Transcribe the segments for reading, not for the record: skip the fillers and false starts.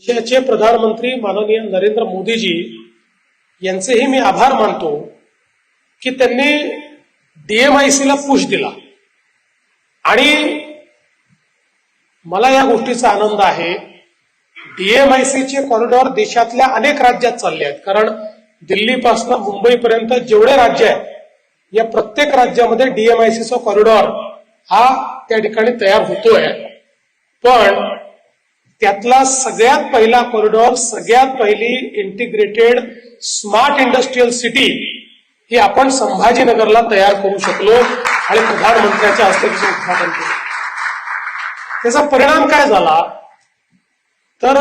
देशाचे प्रधानमंत्री माननीय नरेंद्र मोदीजी यांचेही मी आभार मानतो की त्यांनी डीएमआयसीला पुश दिला आणि मला या गोष्टीचा आनंद आहे। डीएमआयसीचे कॉरिडॉर देशातल्या अनेक राज्यात चालले आहेत, कारण दिल्लीपासून मुंबईपर्यंत जेवढे राज्य आहेत या प्रत्येक राज्यामध्ये डीएमआयसीचा कॉरिडॉर हा त्या ठिकाणी तयार होतोय। पण त्यातला सगळ्यात पहिला कॉरिडॉर, सगळ्यात पहिली इंटिग्रेटेड स्मार्ट इंडस्ट्रियल सिटी ही आपण संभाजीनगरला तयार करू शकलो आणि प्रधानमंत्र्यांच्या हस्ते तिचं उद्घाटन केलं। त्याचा परिणाम काय झाला तर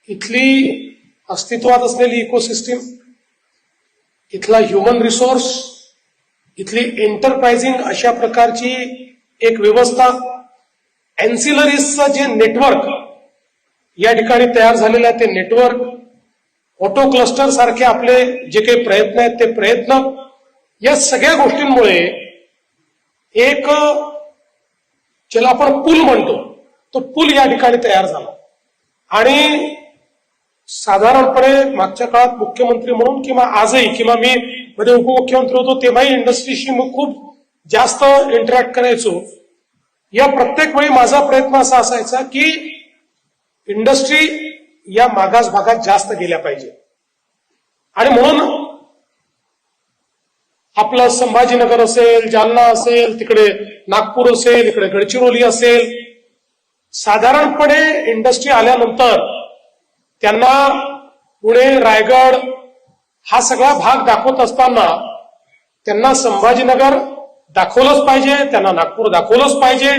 इथली अस्तित्वात असलेली इकोसिस्टीम, इथला ह्युमन रिसोर्स, इथली एंटरप्राइजिंग अशा प्रकारची एक व्यवस्था, एन्सिलरीजचं जे नेटवर्क या ठिकाणी तयार झालेलं आहे ते नेटवर्क, ऑटो क्लस्टर सारखे आपले जे काही प्रयत्न आहेत ते प्रयत्न, या सगळ्या गोष्टींमुळे एक ज्याला आपण पूल म्हणतो तो पूल या ठिकाणी तयार झाला। आणि साधारणपणे मागच्या काळात मुख्यमंत्री म्हणून किंवा आजही किंवा मी मध्ये उपमुख्यमंत्री होतो तेव्हाही इंडस्ट्रीशी मी खूप जास्त इंटरॅक्ट करायचो। या प्रत्येक वेळी माझा प्रयत्न असा असायचा की इंडस्ट्री या मागास भागात जास्त गेल्या पाहिजे आणि म्हणून आपलं संभाजीनगर असेल, जालना असेल, तिकडे नागपूर असेल, इकडे गडचिरोली असेल, साधारणपणे इंडस्ट्री आल्यानंतर त्यांना पुणे, रायगड हा सगळा भाग दाखवत असताना त्यांना संभाजीनगर दाखवलंच पाहिजे, त्यांना नागपूर दाखवलंच पाहिजे,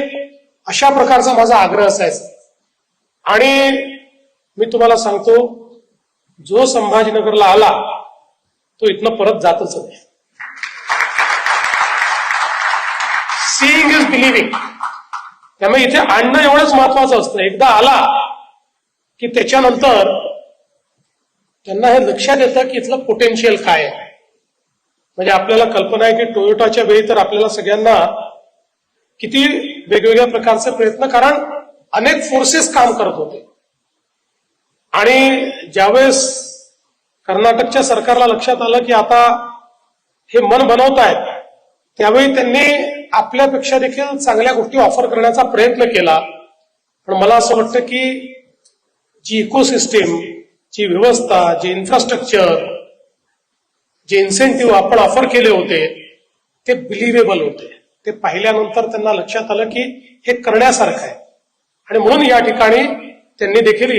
अशा प्रकारचा माझा आग्रह असायचा। आणि मी तुम्हाला सांगतो, जो संभाजीनगरला आला तो इथनं परत जातच नाही। Seeing is believing. त्यामुळे इथे आणणं एवढंच महत्वाचं असतं। एकदा आला की त्याच्यानंतर त्यांना हे लक्षात येतं की इथलं पोटेन्शियल काय आहे। म्हणजे आपल्याला कल्पना आहे की टोयोटाच्या वेळी तर आपल्याला सगळ्यांना किती वेगवेगळ्या प्रकारचे प्रयत्न, कारण अनेक फोर्सेस काम करत होते। आणि ज्यावेळेस कर्नाटकच्या सरकारला लक्षात आलं की आता हे मन बनवतायत, त्यावेळी त्यांनी आपल्यापेक्षा देखील चांगल्या गोष्टी ऑफर करण्याचा प्रयत्न केला। पण मला असं वाटतं की जी इकोसिस्टीम, जी व्यवस्था, जे इन्फ्रास्ट्रक्चर, जे इन्सेंटिव्ह आपण ऑफर केले होते ते बिलिव्हेबल होते। ते पाहिल्यानंतर त्यांना लक्षात आलं की हे करण्यासारखं आहे आणि म्हणून या ठिकाणी त्यांनी देखील